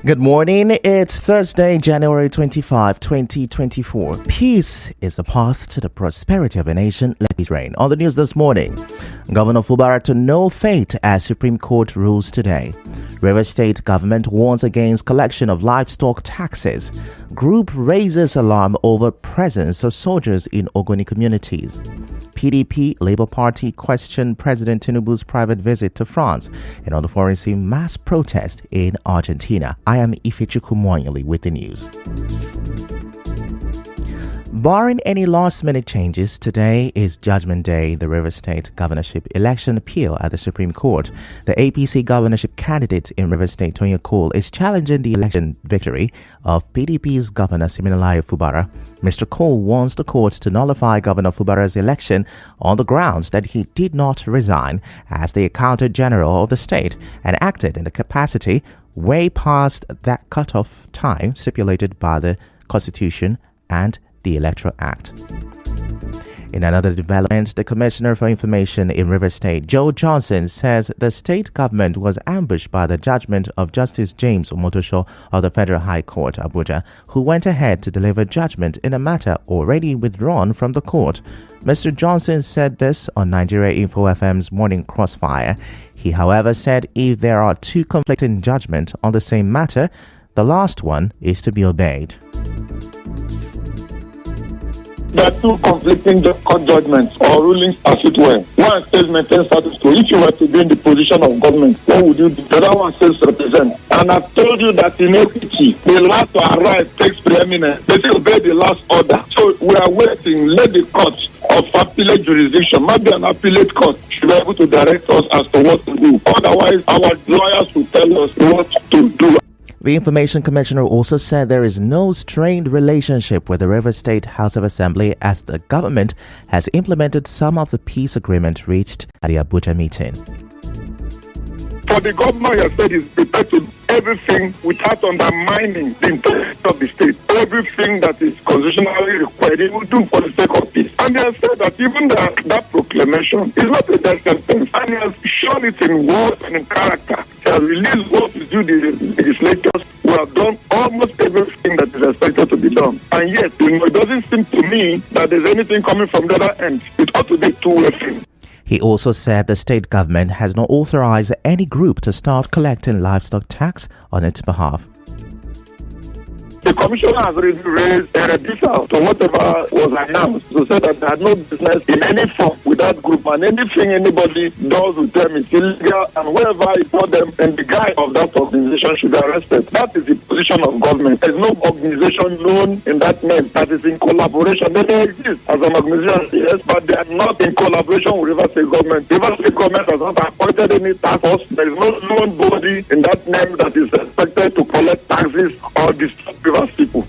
Good morning. It's Thursday, January 25, 2024. Peace is the path to the prosperity of a nation. Let it rain. On the news this morning, Governor Fubara to no fate as Supreme Court rules today. Rivers State government warns against collection of livestock taxes. Group raises alarm over presence of soldiers in Ogoni communities. PDP Labour Party questioned President Tinubu's private visit to France and on the foreign scene mass protest in Argentina. I am Ifechukwu Mwanyali with the news. Barring any last-minute changes, today is Judgment Day, the Rivers State governorship election appeal at the Supreme Court. The APC governorship candidate in Rivers State, Tonya Cole, is challenging the election victory of PDP's Governor Siminalayi Fubara. Mr. Cole wants the court to nullify Governor Fubara's election on the grounds that he did not resign as the Accountant General of the state and acted in the capacity way past that cutoff time stipulated by the Constitution and the Electoral Act. In another development, the Commissioner for Information in Rivers State, Joe Johnson, says the state government was ambushed by the judgment of Justice James Omotosho of the Federal High Court, Abuja, who went ahead to deliver judgment in a matter already withdrawn from the court. Mr. Johnson said this on Nigeria Info FM's Morning Crossfire. He, however, said if there are two conflicting judgments on the same matter, the last one is to be obeyed. There are two conflicting court judgments or rulings as it were. One says maintain status quo. If you were to be in the position of government, what would you do? The other one says represent. And I've told you that in equity, the last to arrive takes preeminence. They say obey the last order. So we are waiting. Let the court of appellate jurisdiction, maybe an appellate court, should be able to direct us as to what to do. Otherwise, our lawyers will tell us what to do. The Information Commissioner also said there is no strained relationship with the Rivers State House of Assembly as the government has implemented some of the peace agreement reached at the Abuja meeting. For the governor, has said is prepared to do everything without undermining the integrity of the state. Everything that is constitutionally required, he will do for the sake of peace. And he has said that even that proclamation is not a death sentence. And he has shown it in words and in character. He has released what is due the legislators who have done almost everything that is expected to be done. And yet, it doesn't seem to me that there's anything coming from the other end. It ought to be two-way thing. He also said the state government has not authorized any group to start collecting livestock tax on its behalf. The commissioner has already raised a refusal to whatever was announced to say that they had no business in any form with that group, and anything anybody does with them is illegal, and wherever he saw them, and the guy of that organization should be arrested. That is the position of government. There is no organization known in that name that is in collaboration. They may exist as an organization, yes, but they are not in collaboration with Rivers State government. Rivers State government has not appointed any task force. There is no known body in that name that is expected to collect taxes or disturb people.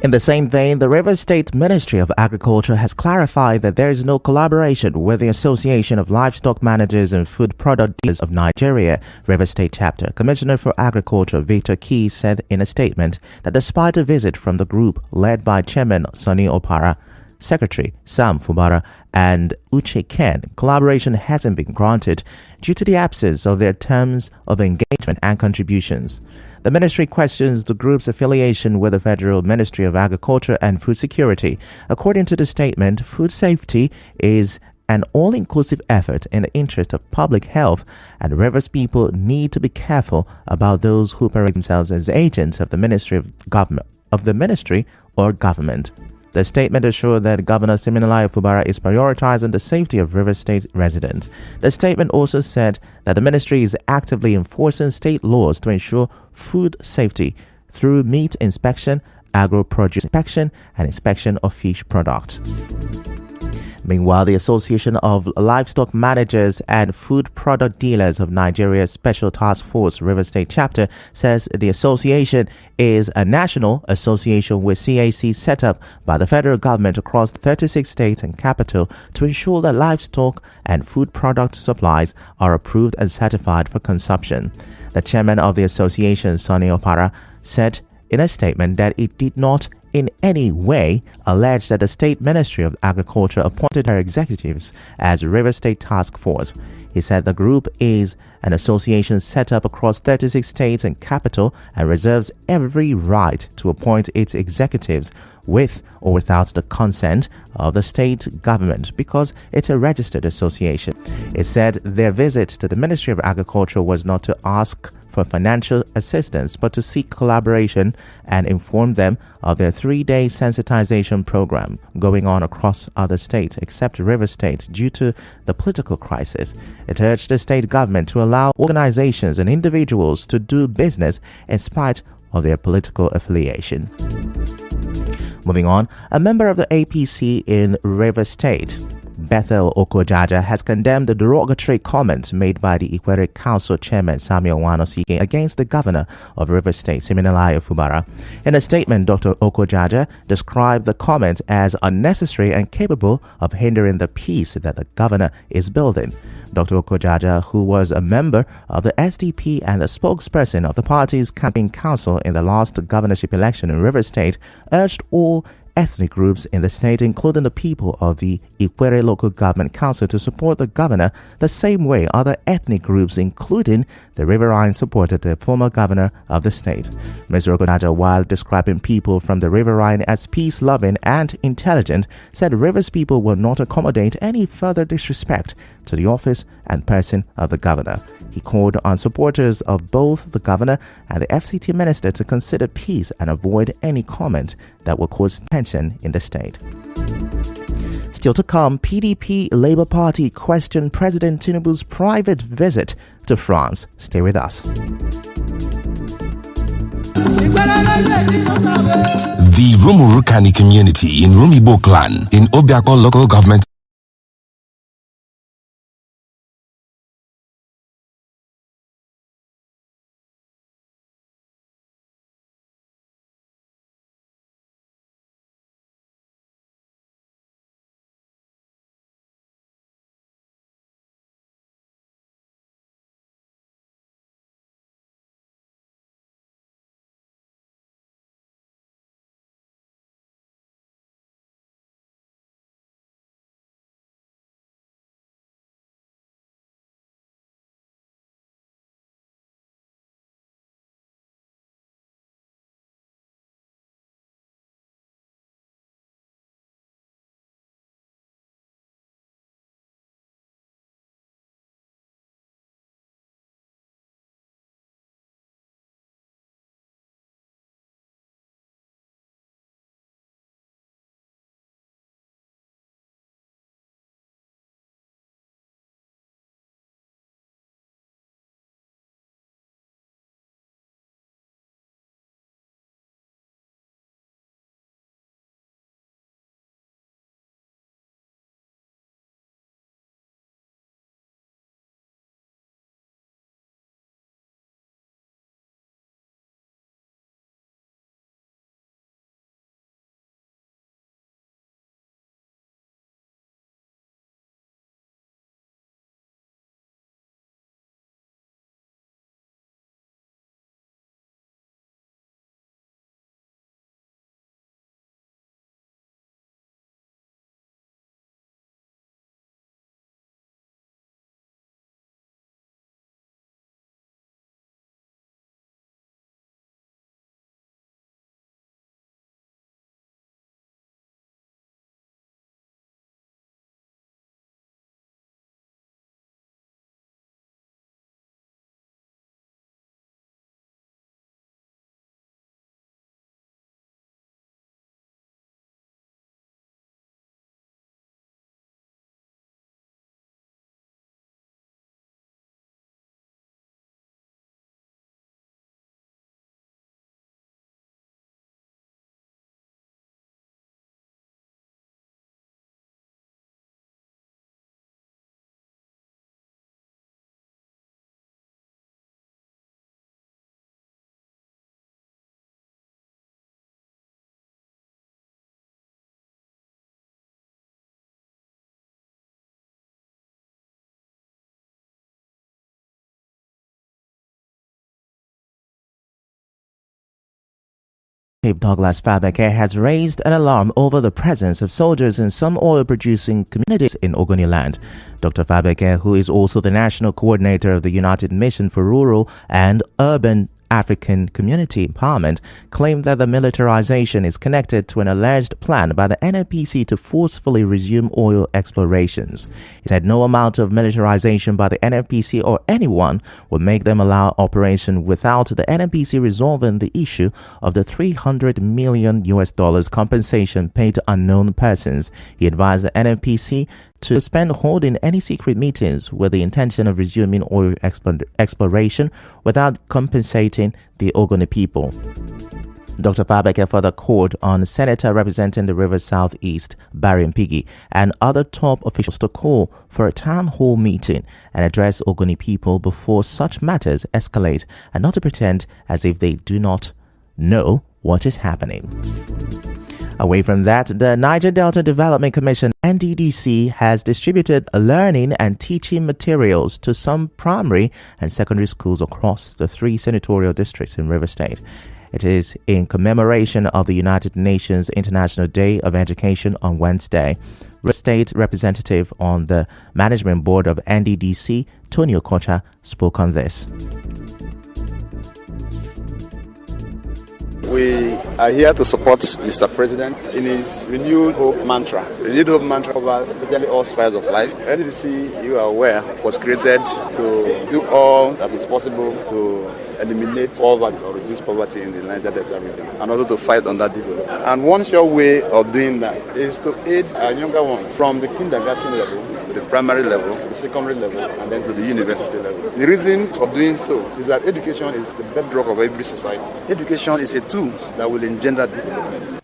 In the same vein, the Rivers State Ministry of Agriculture has clarified that there is no collaboration with the Association of Livestock Managers and Food Product Dealers of Nigeria, Rivers State Chapter. Commissioner for Agriculture Victor Key said in a statement that despite a visit from the group led by Chairman Sonny Opara, Secretary Sam Fubara and Uche Ken, collaboration hasn't been granted due to the absence of their terms of engagement and contributions. The ministry questions the group's affiliation with the Federal Ministry of Agriculture and Food Security. According to the statement, food safety is an all-inclusive effort in the interest of public health, and Rivers people need to be careful about those who parade themselves as agents of the Ministry or government. The statement assured that Governor Siminalayi Fubara is prioritizing the safety of Rivers State residents. The statement also said that the ministry is actively enforcing state laws to ensure food safety through meat inspection, agro-produce inspection, and inspection of fish products. Meanwhile, the Association of Livestock Managers and Food Product Dealers of Nigeria's Special Task Force Rivers State Chapter says the association is a national association with CAC set up by the federal government across 36 states and capital to ensure that livestock and food product supplies are approved and certified for consumption. The chairman of the association, Sonny Opara, said in a statement that it did not in any way alleged that the State Ministry of Agriculture appointed her executives as River State Task Force. He said the group is an association set up across 36 states and capital and reserves every right to appoint its executives with or without the consent of the state government because it's a registered association. It said their visit to the Ministry of Agriculture was not to ask for financial assistance, but to seek collaboration and inform them of their 3-day sensitization program going on across other states except River State due to the political crisis. It urged the state government to allow organizations and individuals to do business in spite of their political affiliation. Moving on, a member of the APC in River State, Bethel Okojaja, has condemned the derogatory comments made by the Ikwere Council Chairman Samuel Wanosike against the governor of River State, Siminalayi Fubara. In a statement, Dr. Okojaja described the comment as unnecessary and capable of hindering the peace that the governor is building. Dr. Okojaja, who was a member of the SDP and the spokesperson of the party's campaign council in the last governorship election in River State, urged all ethnic groups in the state, including the people of the Ikwere Local Government Council, to support the governor the same way other ethnic groups, including the Riverine, supported the former governor of the state. Mr. Okonaja, while describing people from the Riverine as peace-loving and intelligent, said Rivers people will not accommodate any further disrespect to the office and person of the governor. He called on supporters of both the governor and the FCT minister to consider peace and avoid any comment that will cause tension in the state. Still to come, PDP Labour Party questioned President Tinubu's private visit to France. Stay with us. The Romurukani community in Rumibo clan in Obiako local government Chief Douglas Fabeke has raised an alarm over the presence of soldiers in some oil-producing communities in Ogoniland. Dr. Fabeke, who is also the national coordinator of the United Mission for Rural and Urban African Community Empowerment, claimed that the militarization is connected to an alleged plan by the NNPC to forcefully resume oil explorations. He said no amount of militarization by the NNPC or anyone would make them allow operation without the NNPC resolving the issue of the $300 million compensation paid to unknown persons. He advised the NNPC to suspend holding any secret meetings with the intention of resuming oil exploration without compensating the Ogoni people. Dr. Fabeke further called on Senator representing the River Southeast, Barry Mpigi, and other top officials to call for a town hall meeting and address Ogoni people before such matters escalate, and not to pretend as if they do not know what is happening. Away from that, the Niger Delta Development Commission, NDDC, has distributed learning and teaching materials to some primary and secondary schools across the 3 senatorial districts in River State. It is in commemoration of the United Nations International Day of Education on Wednesday. River State representative on the management board of NDDC, Tony Okocha, spoke on this. We are here to support Mr. President in his renewed hope mantra. Renewed hope mantra covers especially all spheres of life. NDDC, you are aware, was created to do all that is possible to eliminate poverty or reduce poverty in the Niger Delta region, and also to fight underdevelopment. And one sure way of doing that is to aid our younger ones from the kindergarten level to the primary level, the secondary level, and then to the university level. The reason for doing so is that education is the bedrock of every society. Education is a tool that will engender development.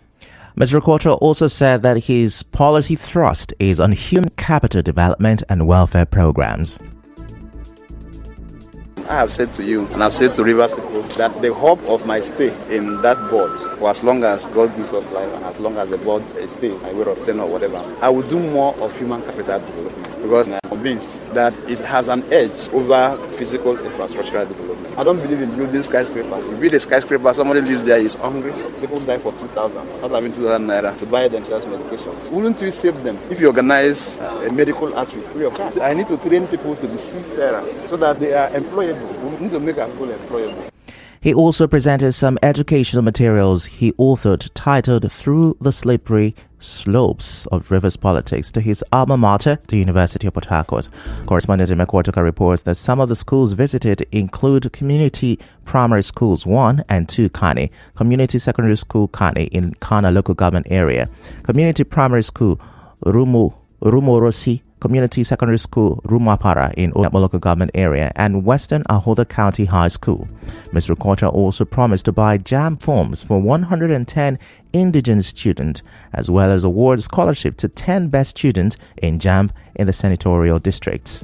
Mr. Okocha also said that his policy thrust is on human capital development and welfare programs. I have said to you, and I've said to Rivers people, that the hope of my stay in that board, for as long as God gives us life and as long as the board stays, I will obtain or whatever, I will do more of human capital development, because I'm convinced that it has an edge over physical infrastructural development. I don't believe in building skyscrapers. If you build a skyscraper, somebody lives there, is hungry, people die for 2,000, not having 2,000 naira to buy themselves medication. Wouldn't we save them if you organize a medical outreach free of charge? I need to train people to be seafarers so that they are employable. We need to make our people employable. He also presented some educational materials he authored titled Through the Slippery Slopes of Rivers Politics to his alma mater, the University of Port Harcourt. Correspondent Imekwatoka reports that some of the schools visited include Community Primary Schools 1 and 2 Kani, Community Secondary School Kani in Kana local government area, Community Primary School Rumorosi, Community Secondary School Rumapara in Oyabo local government area, and Western Ahoda County High School. Mr. Okocha also promised to buy JAM forms for 110 indigenous students, as well as award scholarship to 10 best students in JAM in the senatorial districts.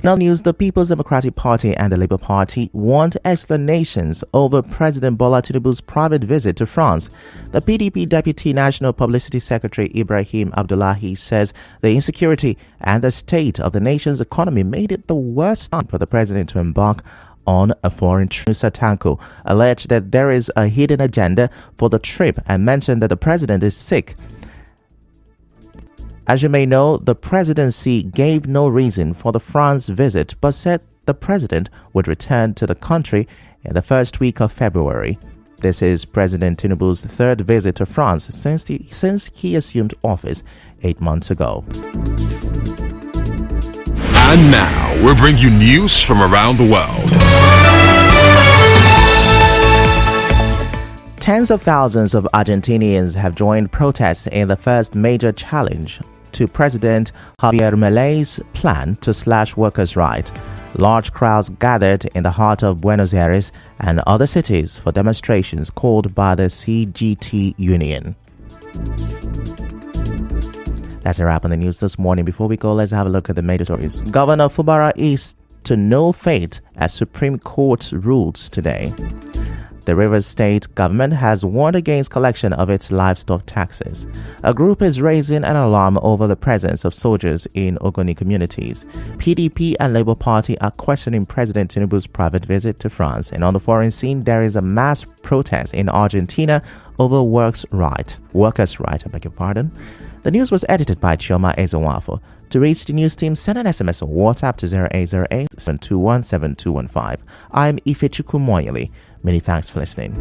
Now news, the People's Democratic Party and the Labour Party want explanations over President Bola Tinubu's private visit to France. The PDP Deputy National Publicity Secretary Ibrahim Abdullahi says the insecurity and the state of the nation's economy made it the worst time for the president to embark on a foreign trip. Musa Tanko alleged that there is a hidden agenda for the trip and mentioned that the president is sick. As you may know, the presidency gave no reason for the France visit, but said the president would return to the country in the first week of February. This is President Tinubu's third visit to France since he assumed office 8 months ago. And now, we'll bring you news from around the world. Tens of thousands of Argentinians have joined protests in the first major challenge to President Javier Milei's plan to slash workers' rights. Large crowds gathered in the heart of Buenos Aires and other cities for demonstrations called by the CGT Union. That's a wrap on the news this morning. Before we go, let's have a look at the major stories. Governor Fubara is to no fate as Supreme Court rules today. The Rivers State government has warned against collection of its livestock taxes. A group is raising an alarm over the presence of soldiers in Ogoni communities. PDP and Labour Party are questioning President Tinubu's private visit to France. And on the foreign scene, there is a mass protest in Argentina over workers' right. The news was edited by Chioma Ezewafo. To reach the news team, send an SMS or WhatsApp to 0808-721-7215. I'm Ifechukwu Moyeli. Many thanks for listening.